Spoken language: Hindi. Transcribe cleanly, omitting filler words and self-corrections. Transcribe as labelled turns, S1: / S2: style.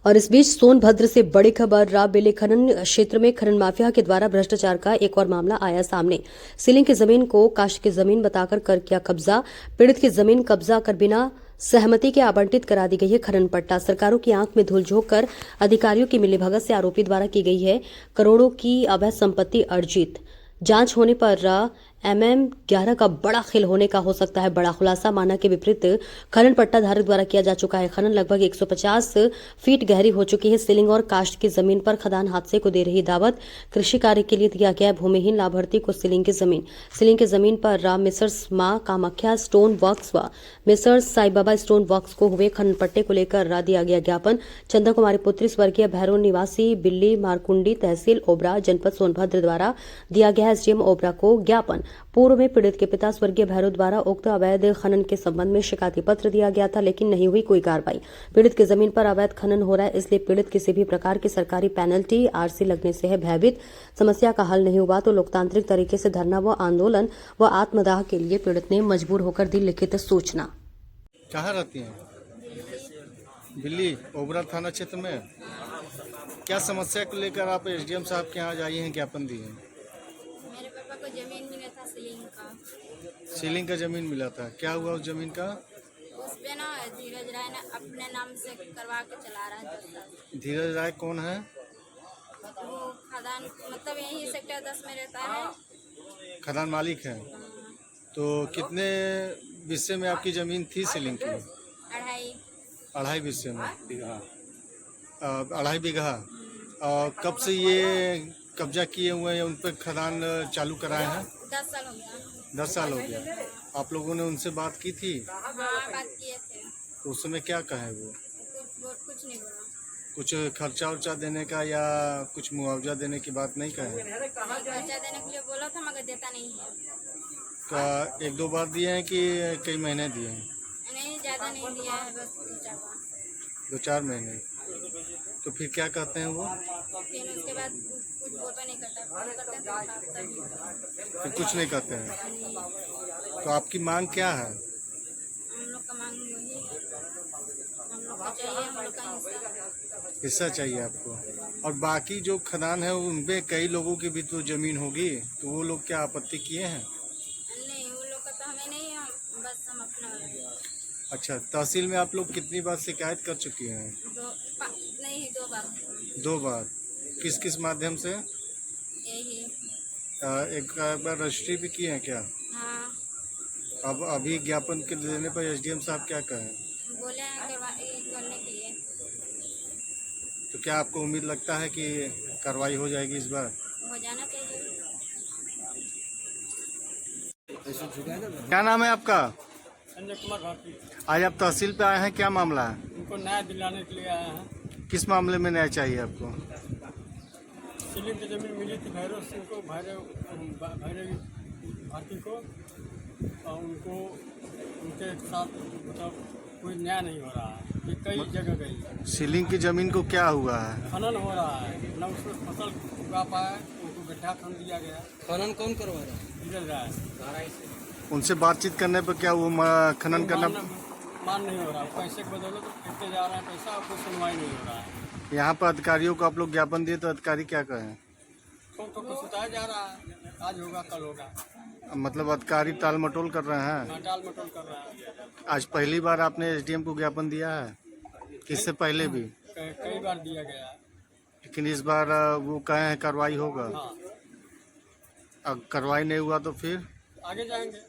S1: और इस बीच सोनभद्र से बड़ी खबर राबेले खनन क्षेत्र में खनन माफिया के द्वारा भ्रष्टाचार का एक और मामला आया सामने। सीलिंग की जमीन को काश की जमीन बताकर कर किया कब्जा। पीड़ित की जमीन कब्जा कर बिना सहमति के आवंटित करा दी गई है खनन पट्टा। सरकारों की आंख में धूल झोंक कर अधिकारियों की मिलीभगत से आरोपी द्वारा की गई है करोड़ों की अवैध संपत्ति अर्जित। जांच होने पर MM11 का बड़ा खेल होने का हो सकता है बड़ा खुलासा। माना के विपरीत खनन पट्टा धारक द्वारा किया जा चुका है खनन। लगभग 150 फीट गहरी हो चुकी है सीलिंग और कास्ट की जमीन पर खदान हादसे को दे रही दावत। कृषि कार्य के लिए दिया गया भूमिहीन लाभार्थी को सीलिंग की जमीन पर राम मिसर्स मां कामाख्या स्टोन वर्क्स व Mrs Sai Baba stone works को हुए खनन पट्टे को लेकर दिया गया ज्ञापन। चंदा कुमारी पुत्री स्वर्गीय भैरव निवासी बिल्ली मारकुंडी तहसील ओबरा जनपद सोनभद्र द्वारा दिया गया SDM ओबरा को ज्ञापन। पूर्व में पीड़ित के पिता स्वर्गीय भैरव द्वारा उक्त अवैध खनन के संबंध में शिकायती पत्र दिया गया था, लेकिन नहीं हुई कोई कार्रवाई। पीड़ित की जमीन पर अवैध खनन हो रहा है, इसलिए पीड़ित किसी भी प्रकार की सरकारी पेनल्टी RC लगने से है भयभीत। समस्या का हल नहीं हुआ तो लोकतांत्रिक तरीके से धरना व आंदोलन व आत्मदाह के लिए पीड़ित ने मजबूर होकर दी लिखित सूचना।
S2: कहाँ रहती हैं? बिल्ली ओबरा थाना क्षेत्र में। क्या समस्या को लेकर आप SDM साहब के यहाँ आई हैं, ज्ञापन दिए हैं?
S3: मेरे पापा को जमीन मिला था
S2: सीलिंग का जमीन मिला था। क्या हुआ उस जमीन का?
S3: उस पे ना धीरज राय ने अपने नाम से करवा के चला रहा है।
S2: धीरज राय कौन है?
S3: वो खदान मतलब यही सेक्टर 10 में रहता है।
S2: खदान मालिक है। तो कितने विस्से में आपकी जमीन थी सीलिंग की? 2.5 विस्से में। 2.5 बीघा। और कब से ये कब्जा किए हुए हैं, उन पर खदान चालू कराए हैं?
S3: 10 साल हो गया।
S2: 10 साल हो गया। आप लोगों ने उनसे बात की थी?
S3: हाँ, बात किए थे।
S2: तो उस समय क्या कहे वो?
S3: कुछ नहीं बोला।
S2: कुछ खर्चा उर्चा देने का या कुछ मुआवजा देने की बात नहीं कहे?
S3: खर्चा देने के लिए बोला था मगर देता नहीं है।
S2: का 1-2 बार दिए हैं कि कई महीने दिए हैं?
S3: नहीं, ज्यादा नहीं दिया है, बस
S2: 2-4 महीने। तो फिर क्या कहते हैं वो?
S3: फिर उसके बाद कुछ बोलता नहीं करता, फोन करते हैं
S2: फिर कुछ नहीं कहते हैं। तो आपकी मांग क्या है?
S3: हम लोग का मांग वही है, हम लोग को चाहिए, हम लोग का
S2: हिस्सा चाहिए आपको। और बाकी जो खदान है उनपे कई लोगों की भी तो जमीन होगी, तो वो लोग क्या आपत्ति किए हैं?
S3: नहीं, वो लोग का तो हमें नहीं, हम बस हम अपना।
S2: अच्छा, तहसील में आप लोग कितनी बार शिकायत कर चुकी हैं?
S3: 2 बार।
S2: 2 बार। किस किस माध्यम से?
S3: यही।
S2: एक बार रजिस्ट्री भी की है क्या?
S3: हाँ,
S2: अब अभी ज्ञापन के देने पर SDM साहब क्या कहें?
S3: बोले हैं करने के लिए।
S2: तो क्या आपको उम्मीद लगता है कि कार्रवाई हो जाएगी इस बार?
S3: हो जाना चाहिए।
S2: क्या नाम है आपका?
S4: संजय कुमार भारती।
S2: आज आप तहसील पे आए हैं, क्या मामला है?
S4: उनको न्याय दिलाने के लिए आए हैं।
S2: किस मामले में न्याय चाहिए आपको?
S4: सीलिंग की जमीन मिली थी भैरव सिंह को, भैरव भारती को, और उनको उनके साथ मतलब कोई न्याय नहीं हो रहा है। ये कई जगह गई।
S2: सीलिंग की जमीन को क्या हुआ है?
S4: खनन हो रहा है, न उसमें फसल उगा पाए, उनको गड्ढा खन दिया गया।
S5: खनन कौन करवा रहा है?
S4: धीरज राय।
S2: उनसे बातचीत करने पर क्या वो खनन करना?
S4: मान नहीं हो रहा, पैसे के बदौलत तो फेंकते जा रहा है पैसा, और कोई सुनवाई नहीं हो रहा है।
S2: यहाँ पर अधिकारियों को आप लोग ज्ञापन दिए तो अधिकारी क्या कहें?
S4: तो कुछ बताया जा रहा है, आज होगा कल होगा।
S2: मतलब अधिकारी टाल मटोल कर रहे हैं?
S4: टाल मटोल कर रहा है।
S2: आज पहली बार आपने SDM को ज्ञापन दिया है? इससे पहले भी?
S4: कई बार दिया गया है।
S2: लेकिन इस बार वो कहे हैं कार्रवाई होगा।
S4: हाँ,
S2: अब कार्रवाई नहीं हुआ तो फिर
S4: आगे जाएंगे।